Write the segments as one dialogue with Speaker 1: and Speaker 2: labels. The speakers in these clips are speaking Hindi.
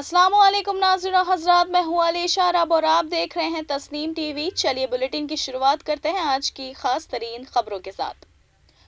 Speaker 1: अस्सलामुअलैकुम नाज़रीन हज़रात, मैं हूँ अलीशा रब और आप देख रहे हैं तस्नीम टीवी। चलिए बुलेटिन की शुरुआत करते हैं आज की खास तरीन खबरों के साथ।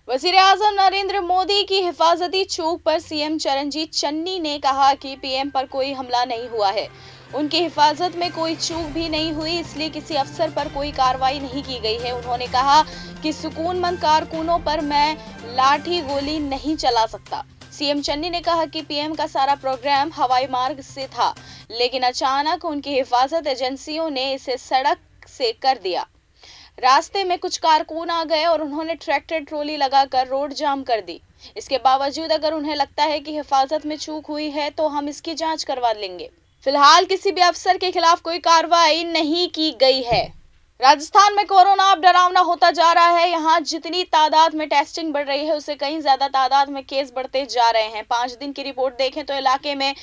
Speaker 1: वज़ीर-ए-आज़म नरेंद्र मोदी की हिफाजती चूक पर सीएम चरणजीत चन्नी ने कहा कि पीएम पर कोई हमला नहीं हुआ है, उनकी हिफाजत में कोई चूक भी नहीं हुई, इसलिए किसी अफसर पर कोई कार्रवाई नहीं की गई है। उन्होंने कहा कि सुकूनमंद कारकुनों पर मैं लाठी गोली नहीं चला सकता। सीएम चन्नी ने कहा कि पीएम का सारा प्रोग्राम हवाई मार्ग से था, लेकिन अचानक उनकी हिफाजत एजेंसियों ने इसे सड़क से कर दिया। रास्ते में कुछ कारकुन आ गए और उन्होंने ट्रैक्टर ट्रॉली लगाकर रोड जाम कर दी। इसके बावजूद अगर उन्हें लगता है कि हिफाजत में चूक हुई है तो हम इसकी जांच करवा लेंगे। फिलहाल किसी भी अफसर के खिलाफ कोई कार्रवाई नहीं की गई है। राजस्थान में कोरोना अब डरावना होता जा रहा है। यहाँ जितनी तादाद में टेस्टिंग बढ़ रही है उससे कहीं ज्यादा तादाद में केस बढ़ते जा रहे हैं। 5 दिन की रिपोर्ट देखें तो इलाके में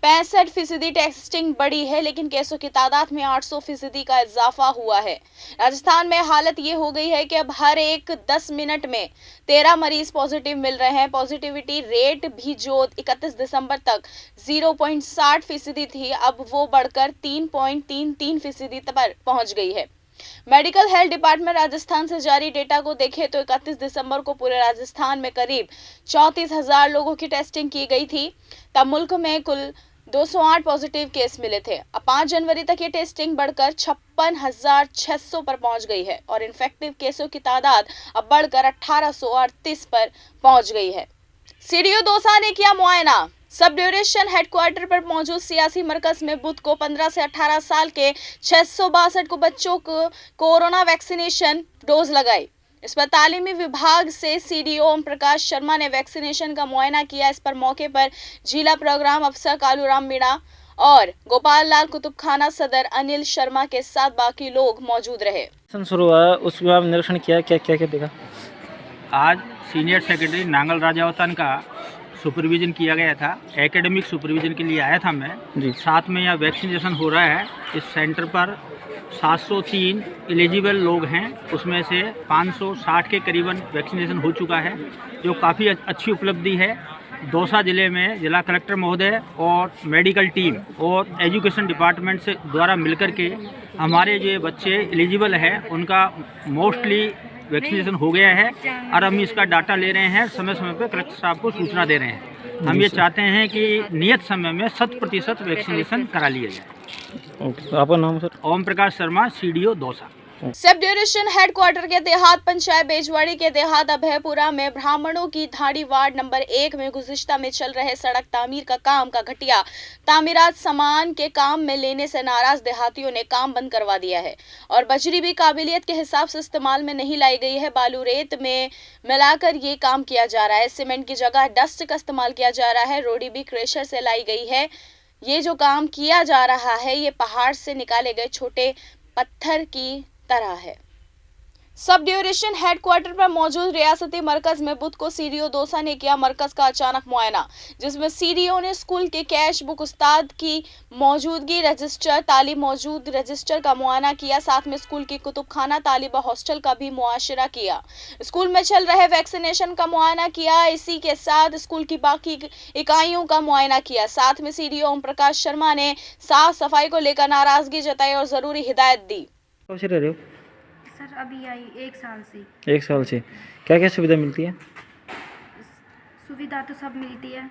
Speaker 1: 65% टेस्टिंग बढ़ी है, लेकिन केसों की तादाद में 800% का इजाफा हुआ है। राजस्थान में हालत ये हो गई है कि अब हर एक 10 मिनट में 13 मरीज पॉजिटिव मिल रहे हैं। पॉजिटिविटी रेट भी जो 31 दिसंबर तक 0.60% थी, अब वो बढ़कर 3.33% पर पहुंच गई है। मेडिकल हेल्थ डिपार्टमेंट राजस्थान से जारी डेटा को देखें तो 31 दिसंबर को पूरे राजस्थान में करीब 34,000 लोगों की टेस्टिंग की गई थी। तब मुल्क में कुल 208 पॉजिटिव केस मिले थे। अब 5 जनवरी तक ये टेस्टिंग बढ़कर 56,600 पर पहुंच गई है और इन्फेक्टिव केसों की तादाद अब बढ़कर 1838 पर पहुंच गई है। सीडीओ दौसा ने किया मुआयना। सब डिवीजन हेडक्वार्टर पर मौजूद सियासी मरकज में बुध को 15 से 18 साल के 662 को बच्चों को कोरोना वैक्सीनेशन डोज लगाई। इस पर तालीमी विभाग से सीडीओ ओम प्रकाश शर्मा ने वैक्सीनेशन का मुआयना किया। इस पर मौके पर जिला प्रोग्राम अफसर कालूराम मीणा और गोपाल लाल कुतुबखाना सदर अनिल शर्मा के साथ बाकी लोग मौजूद रहे।
Speaker 2: शुरू हुआ उसमें आप निरीक्षण किया, क्या क्या क्या देखा?
Speaker 3: आज सीनियर सेक्रेटरी नांगल राजावतन का सुपरविज़न किया गया था। एकेडमिक सुपरविज़न के लिए आया था मैं
Speaker 2: जी।
Speaker 3: साथ में यहाँ वैक्सीनेशन हो रहा है। इस सेंटर पर 703 एलिजिबल लोग हैं, उसमें से 560 के करीबन वैक्सीनेशन हो चुका है, जो काफ़ी अच्छी उपलब्धि है। दौसा ज़िले में जिला कलेक्टर महोदय और मेडिकल टीम और एजुकेशन डिपार्टमेंट से द्वारा मिलकर के हमारे जो बच्चे एलिजिबल हैं उनका मोस्टली वैक्सीनेशन हो गया है और हम इसका डाटा ले रहे हैं, समय समय पर कलेक्टर साहब को सूचना दे रहे हैं। हम ये चाहते हैं कि नियत समय में 100% वैक्सीनेशन करा लिया जाए।
Speaker 2: ओके, आपका नाम sir?
Speaker 3: Om Prakash Sharma, CDO Dausa.
Speaker 1: Sub division headquarter के देहात पंचायत बेजवाड़ी के देहात अभयपुरा में ब्राह्मणों की धाड़ी वार्ड नंबर 1 में गुज़िश्ता में चल रहे सड़क तामीर का काम का घटिया तामीरात सामान के काम में लेने से नाराज देहातियों ने काम बंद करवा दिया है और बजरी भी काबिलियत के हिसाब से इस्तेमाल में नहीं लाई गई है। बालू रेत में मिलाकर ये काम किया जा रहा है। सीमेंट की जगह डस्ट का इस्तेमाल किया जा रहा है। रोडी भी क्रेशर से लाई गई है। ये जो काम किया जा रहा है ये पहाड़ से निकाले गए छोटे पत्थर की तरह है। सब डिवीजन हेडक्वार्टर पर मौजूद रियासती मरकज में बुध को सीडीओ दौसा ने किया मरकज का अचानक मुआयना, जिसमें सीडीओ ने स्कूल के कैश बुक, उस्ताद की मौजूदगी रजिस्टर, तालीम मौजूद रजिस्टर का मुआयना किया। साथ में स्कूल की कुतुबखाना तालिबा हॉस्टल का भी मुआशरा किया। स्कूल में चल रहे वैक्सीनेशन का मुआयना किया। इसी के साथ स्कूल की बाकी इकाइयों का मुआयना किया। साथ में सीडीओ ओम प्रकाश शर्मा ने साफ सफाई को लेकर नाराजगी जताई और जरूरी हिदायत दी।
Speaker 2: कब से रह रहे हो?
Speaker 4: सर अभी आई 1 साल से।
Speaker 2: 1 साल से क्या क्या सुविधा मिलती है?
Speaker 4: सुविधा तो सब मिलती है,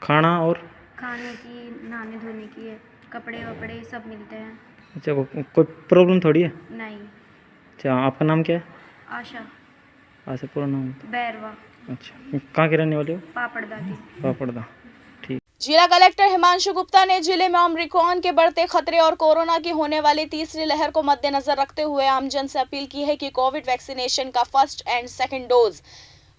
Speaker 2: खाना और
Speaker 4: खाने की, नहाने धोने की है, कपड़े वपड़े सब मिलते हैं।
Speaker 2: अच्छा, कोई प्रॉब्लम थोड़ी है?
Speaker 4: नहीं।
Speaker 2: अच्छा, आपका नाम क्या है?
Speaker 4: आशा
Speaker 2: अच्छा, पूरा नाम?
Speaker 4: बैरवा।
Speaker 2: अच्छा, कहाँ के रहने वाले हो?
Speaker 4: पापड़दा की।
Speaker 2: पापड़दा। ठीक।
Speaker 1: जिला कलेक्टर हिमांशु गुप्ता ने जिले में ओमिक्रॉन के बढ़ते खतरे और कोरोना की होने वाली तीसरी लहर को मद्देनजर रखते हुए आमजन से अपील की है कि कोविड वैक्सीनेशन का फर्स्ट एंड सेकंड डोज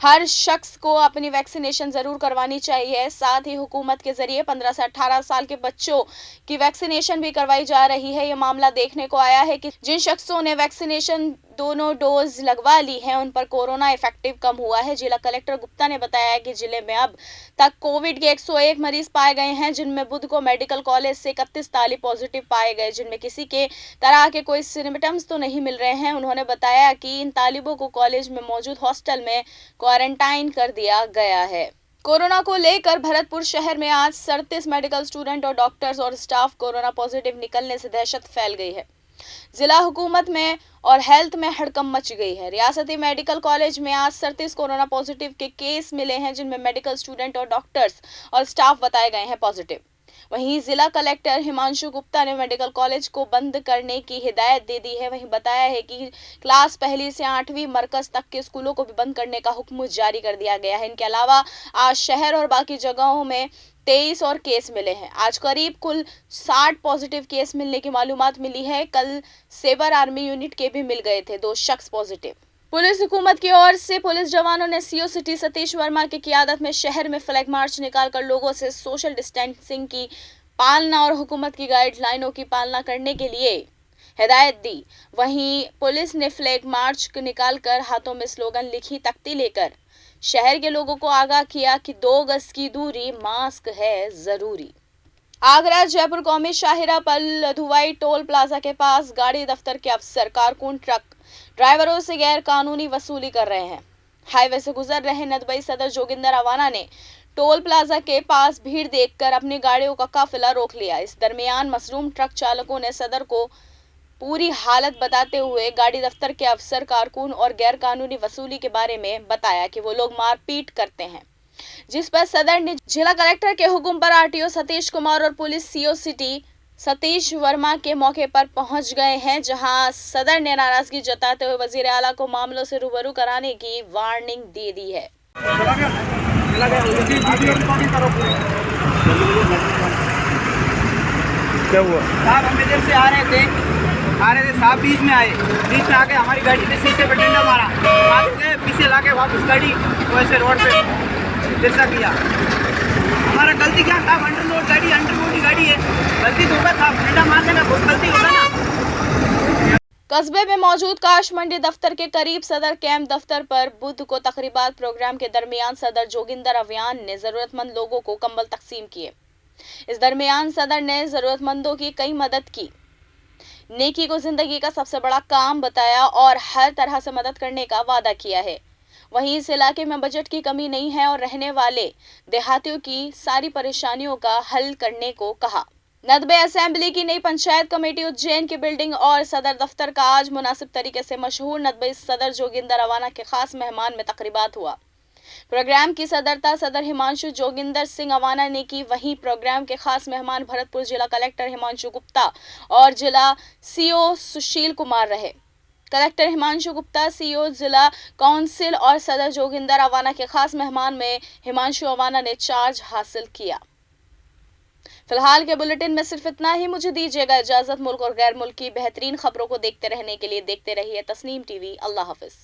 Speaker 1: हर शख्स को अपनी वैक्सीनेशन जरूर करवानी चाहिए। साथ ही हुकूमत के जरिए 15 से 18 साल के बच्चों की वैक्सीनेशन भी करवाई जा रही है। ये मामला देखने को आया है कि जिन शख्सों ने वैक्सीनेशन दोनों डोज लगवा ली है उन पर कोरोना इफेक्टिव कम हुआ है। जिला कलेक्टर गुप्ता ने बताया कि जिले में अब तक कोविड के 101 मरीज पाए गए हैं, जिनमें बुध को मेडिकल कॉलेज से 31 तालिब पॉजिटिव पाए गए, जिनमें किसी के तरह के कोई सिम्टम्स तो नहीं मिल रहे हैं। उन्होंने बताया कि इन तालिबों को कॉलेज में मौजूद हॉस्टल में क्वारंटाइन कर दिया गया है। कोरोना को लेकर भरतपुर शहर में आज 37 मेडिकल स्टूडेंट और डॉक्टर्स और स्टाफ कोरोना पॉजिटिव निकलने से दहशत फैल गई है। जिला हुकूमत में और हेल्थ में हड़कंप मच गई है। रियासती मेडिकल कॉलेज में आज 37 कोरोना पॉजिटिव के केस मिले हैं, जिनमें मेडिकल स्टूडेंट और डॉक्टर्स और स्टाफ बताए गए हैं पॉजिटिव। वहीं जिला कलेक्टर हिमांशु गुप्ता ने मेडिकल कॉलेज को बंद करने की हिदायत दे दी है। वहीं बताया है कि क्लास पहली से 8वीं मरकज तक के स्कूलों को भी बंद करने का हुक्म जारी कर दिया गया है। इनके अलावा आज शहर और बाकी जगहों में 23 और केस मिले हैं। आज करीब कुल 60 पॉजिटिव केस मिलने की मालूमात मिली है। कल सेबर आर्मी यूनिट के भी मिल गए थे 2 शख्स पॉजिटिव। पुलिस हुकूमत की ओर से पुलिस जवानों ने सीओ सिटी सतीश वर्मा की क़ियादत में शहर में फ्लैग मार्च निकालकर लोगों से सोशल डिस्टेंसिंग की पालना और हुकूमत की गाइडलाइनों की पालना करने के लिए हिदायत दी। वहीं पुलिस ने फ्लैग मार्च निकालकर हाथों में स्लोगन लिखी तख्ती लेकर शहर के लोगों को आगाह किया कि 2 गज की दूरी, मास्क है जरूरी। आगरा जयपुर कौमी शाहिरा पर लधुवाई टोल प्लाजा के पास गाड़ी दफ्तर के अफसर कारकुन ट्रक ड्राइवरों से गैर कानूनी वसूली कर रहे हैं। हाईवे से गुजर रहे नदबई सदर जोगिंदर अवाना ने टोल प्लाजा के पास भीड़ देखकर अपनी गाड़ियों का काफिला रोक लिया। इस दरमियान मसरूम ट्रक चालकों ने सदर को पूरी हालत बताते हुए गाड़ी दफ्तर के अफसर कारकुन और गैर कानूनी वसूली के बारे में बताया कि वो लोग मारपीट करते हैं, जिस पर सदर ने जिला कलेक्टर के हुक्म पर आरटीओ सतीश कुमार और police CO city Satish Verma के मौके पर पहुंच गए हैं, जहां सदर ने नाराजगी जताते हुए वजीर आला को मामलों से रूबरू कराने की वार्निंग दे दी है।
Speaker 2: क्या हुआ?
Speaker 5: साहब हम इधर से आ रहे थे साहब, बीच में आके हमारी गाड़ी ने शीशे पे डंडा मारा, पीछे लाके वापस गाड़ी वैसे रोड पे जैसा किया। हमारा गलती क्या था? अंडरलोड की गाड़ी है, गलती तो होगा साहब, डंडा मारने में बहुत गलती होगा ना।
Speaker 1: कस्बे में मौजूद काश मंडी दफ्तर के करीब सदर कैंप दफ्तर पर बुध को तकरीबात प्रोग्राम के दरमियान सदर जोगिंदर अवियान ने जरूरतमंद लोगों को कंबल तकसीम किए। इस दरमियान सदर ने जरूरतमंदों की कई मदद की, नेकी को जिंदगी का सबसे बड़ा काम बताया और हर तरह से मदद करने का वादा किया है। वहीं इस इलाके में बजट की कमी नहीं है और रहने वाले देहातियों की सारी परेशानियों का हल करने को कहा। नदबे असेंबली की नई पंचायत कमेटी उज्जैन की बिल्डिंग और सदर दफ्तर का आज मुनासिब तरीके से मशहूर नदबे सदर जोगिंदर अवाना के खास मेहमान में तकरीबात हुआ। प्रोग्राम की सदरता सदर हिमांशु जोगिंदर सिंह अवाना ने की। वहीं प्रोग्राम के खास मेहमान भरतपुर जिला कलेक्टर हिमांशु गुप्ता और जिला सीओ सुशील कुमार रहे। कलेक्टर हिमांशु गुप्ता, सीओ जिला काउंसिल और सदर जोगिंदर अवाना के खास मेहमान में हिमांशु अवाना ने चार्ज हासिल किया। फिलहाल के बुलेटिन में सिर्फ इतना ही। मुझे दीजिएगा इजाजत। मुल्क और गैर मुल्क की बेहतरीन खबरों को देखते रहने के लिए देखते रहिए तस्नीम टीवी। अल्लाह हाफिज।